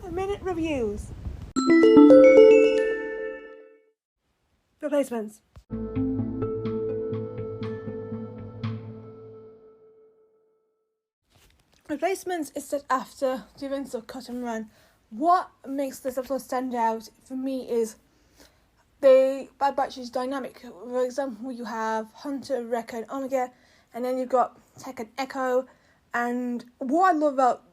5-minute reviews. Replacements. Replacements is set after the events of Cut and Run. What makes this episode stand out for me is the Bad Batch's dynamic. For example, you have Hunter, Wrecker, and Omega, and then you've got Tech and Echo. And what I love about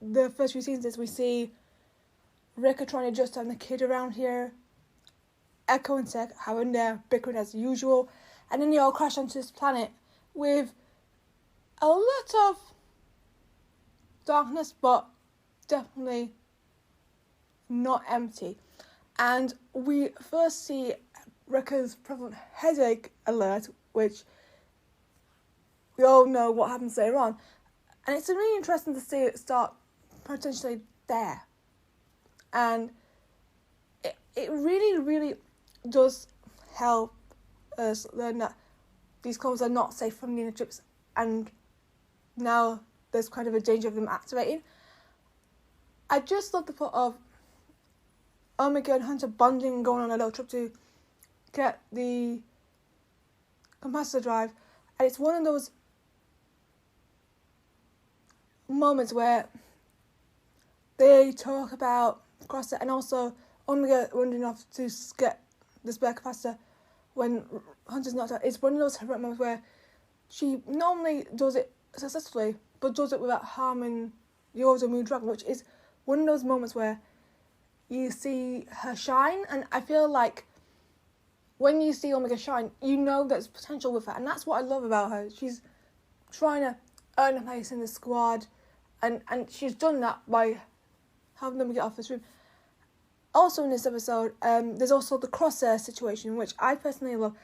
the first few seasons is we see Wrecker trying to adjust on the kid around here, Echo and Tech having their bickering as usual, and then they all crash onto this planet with a lot of darkness, but definitely not empty. And we first see Wrecker's prevalent headache alert, which we all know what happens later on. And it's really interesting to see it start potentially there. And it really, really does help us learn that these clones are not safe from the chips, and now there's kind of a danger of them activating. I just love the thought of Omega and Hunter bonding and going on a little trip to get the capacitor drive. And it's one of those moments where they talk about Crosshair and also Omega wandering off to get the spare capacitor when Hunter's not out. It's one of those heroic moments where she not only does it successfully, but does it without harming the Order Moon Dragon, which is one of those moments where you see her shine. And I feel like when you see Omega shine, you know there's potential with her, and that's what I love about her. She's trying to earn a place in the squad, and she's done that by having them get off this room. Also in this episode, there's also the Crosshair situation, which I personally love.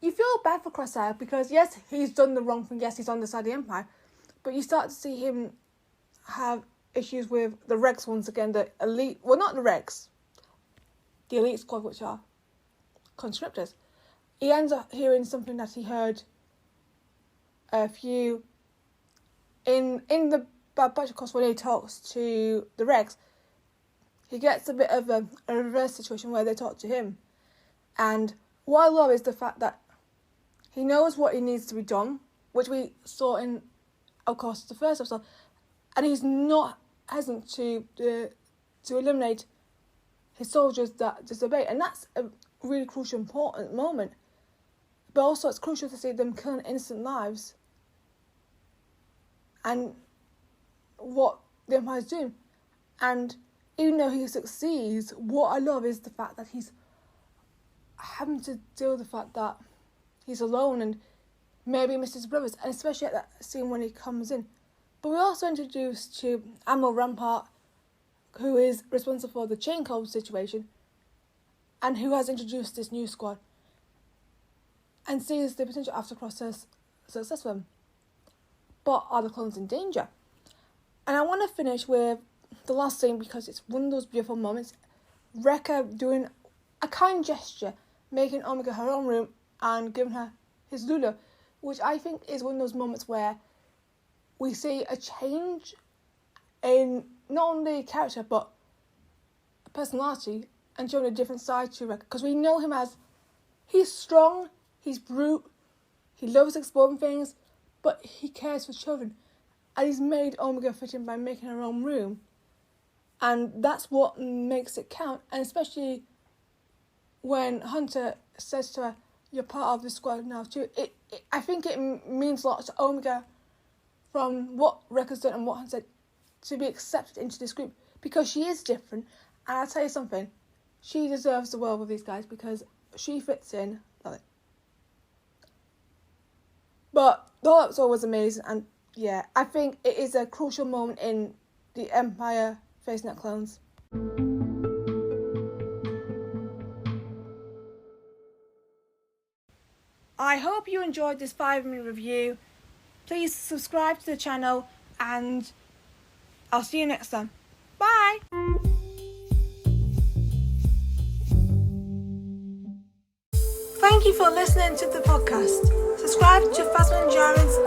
You feel bad for Crosshair because, yes, he's done the wrong thing. Yes, he's on the side of the Empire. But you start to see him have issues with the Rex once again. The elite... Well, not the Rex. The elite squad, which are conscriptors. He ends up hearing something that he heard a few... In the Bad Batch, of course, when he talks to the Rex, he gets a bit of a reverse situation where they talk to him. And what I love is the fact that he knows what he needs to be done, which we saw in, of course, the first episode, and he's not hesitant to eliminate his soldiers that disobey, and that's a really crucial, important moment. But also, it's crucial to see them killing innocent lives, and what the Empire's doing. And even though he succeeds, what I love is the fact that he's having to deal with the fact that he's alone and maybe misses his brothers, and especially at that scene when he comes in. But we're also introduced to Admiral Rampart, who is responsible for the chain code situation, and who has introduced this new squad, and sees the potential after Crosshair's success with him. But are the clones in danger? And I want to finish with the last scene because it's one of those beautiful moments. Wrecker doing a kind gesture, making Omega her own room and giving her his Lula, which I think is one of those moments where we see a change in not only character but personality, and showing a different side to Wrecker. Because we know him as, he's strong, he's brute, he loves exploring things, but he cares for children. And he's made Omega fit in by making her own room. And that's what makes it count. And especially when Hunter says to her, you're part of the squad now too. I think it means a lot to Omega from what Wrecker's done and what Hunter said to be accepted into this group. Because she is different. And I'll tell you something. She deserves the world with these guys because she fits in. Love it. But the whole episode was amazing. And yeah, I think it is a crucial moment in the Empire facing that clones. I hope you enjoyed this 5-minute review. Please subscribe to the channel and I'll see you next time. Bye! Thank you for listening to the podcast. Subscribe to Phasma and Jarens